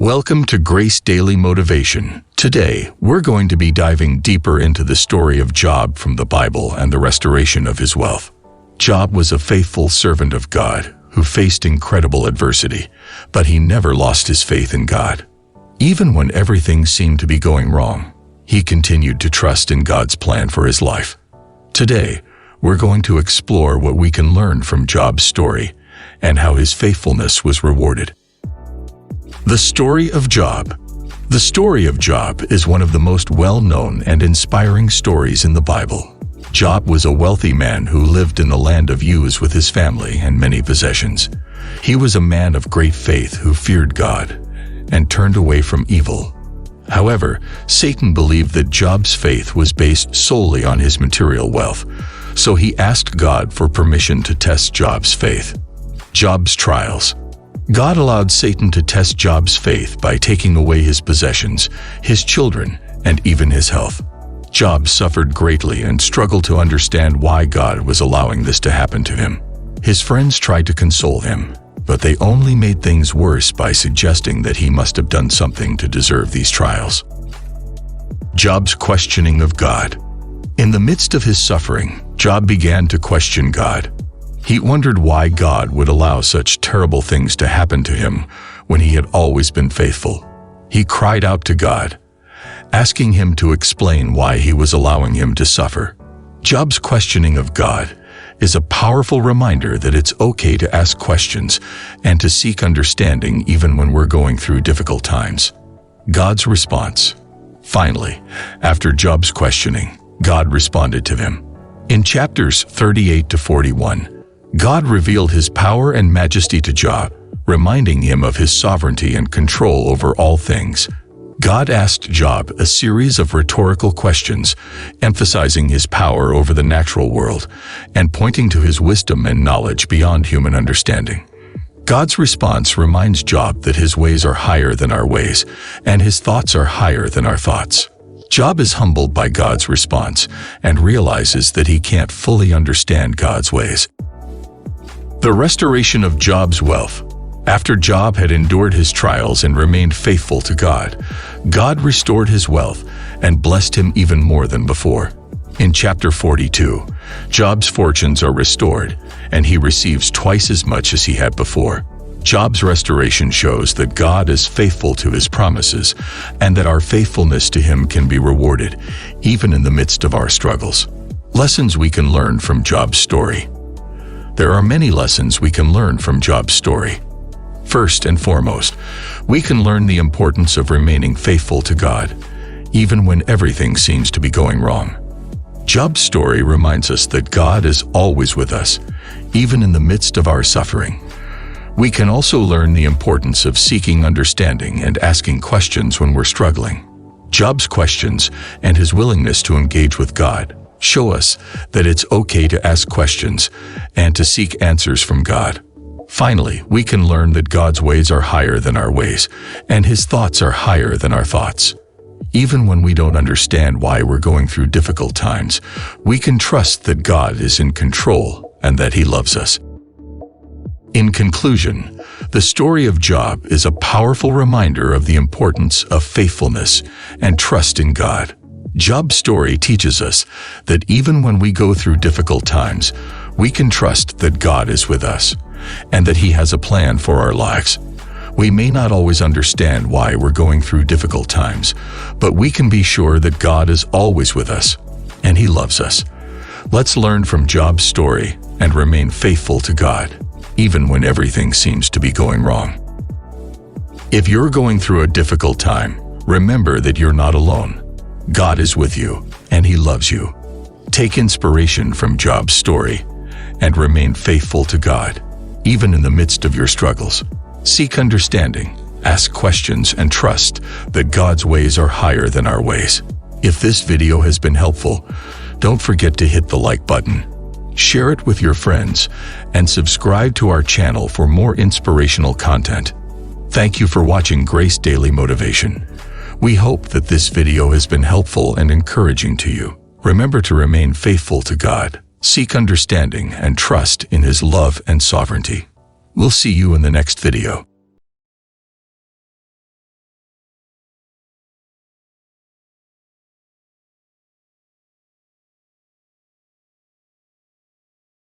Welcome to Grace Daily Motivation. Today, we're going to be diving deeper into the story of Job from the Bible and the restoration of his wealth. Job was a faithful servant of God who faced incredible adversity, but he never lost his faith in God. Even when everything seemed to be going wrong, he continued to trust in God's plan for his life. Today, we're going to explore what we can learn from Job's story and how his faithfulness was rewarded. The story of Job. The story of Job is one of the most well-known and inspiring stories in the Bible. Job was a wealthy man who lived in the land of Uz with his family and many possessions. He was a man of great faith who feared God and turned away from evil. However, Satan believed that Job's faith was based solely on his material wealth, so he asked God for permission to test Job's faith. Job's trials. God allowed Satan to test Job's faith by taking away his possessions, his children, and even his health. Job suffered greatly and struggled to understand why God was allowing this to happen to him. His friends tried to console him, but they only made things worse by suggesting that he must have done something to deserve these trials. Job's questioning of God. In the midst of his suffering, Job began to question God. He wondered why God would allow such terrible things to happen to him when he had always been faithful. He cried out to God, asking him to explain why he was allowing him to suffer. Job's questioning of God is a powerful reminder that it's okay to ask questions and to seek understanding even when we're going through difficult times. God's response. Finally, after Job's questioning, God responded to him. In chapters 38 to 41, God revealed his power and majesty to Job, reminding him of his sovereignty and control over all things. God asked Job a series of rhetorical questions, emphasizing his power over the natural world and pointing to his wisdom and knowledge beyond human understanding. God's response reminds Job that his ways are higher than our ways, and his thoughts are higher than our thoughts. Job is humbled by God's response and realizes that he can't fully understand God's ways. The restoration of Job's wealth. After Job had endured his trials and remained faithful to God, God restored his wealth and blessed him even more than before. In chapter 42, Job's fortunes are restored, and he receives twice as much as he had before. Job's restoration shows that God is faithful to his promises and that our faithfulness to him can be rewarded, even in the midst of our struggles. Lessons we can learn from Job's story. There are many lessons we can learn from Job's story. First and foremost, we can learn the importance of remaining faithful to God, even when everything seems to be going wrong. Job's story reminds us that God is always with us, even in the midst of our suffering. We can also learn the importance of seeking understanding and asking questions when we're struggling. Job's questions and his willingness to engage with God show us that it's okay to ask questions and to seek answers from God. Finally, we can learn that God's ways are higher than our ways, and his thoughts are higher than our thoughts. Even when we don't understand why we're going through difficult times, we can trust that God is in control and that he loves us. In conclusion, the story of Job is a powerful reminder of the importance of faithfulness and trust in God. Job's story teaches us that even when we go through difficult times, we can trust that God is with us and that he has a plan for our lives. We may not always understand why we're going through difficult times, but we can be sure that God is always with us and he loves us. Let's learn from Job's story and remain faithful to God, even when everything seems to be going wrong. If you're going through a difficult time, remember that you're not alone. God is with you, and he loves you. Take inspiration from Job's story and remain faithful to God, even in the midst of your struggles. Seek understanding, ask questions, and trust that God's ways are higher than our ways. If this video has been helpful, don't forget to hit the like button, share it with your friends, and subscribe to our channel for more inspirational content. Thank you for watching Grace Daily Motivation. We hope that this video has been helpful and encouraging to you. Remember to remain faithful to God, seek understanding, and trust in his love and sovereignty. We'll see you in the next video.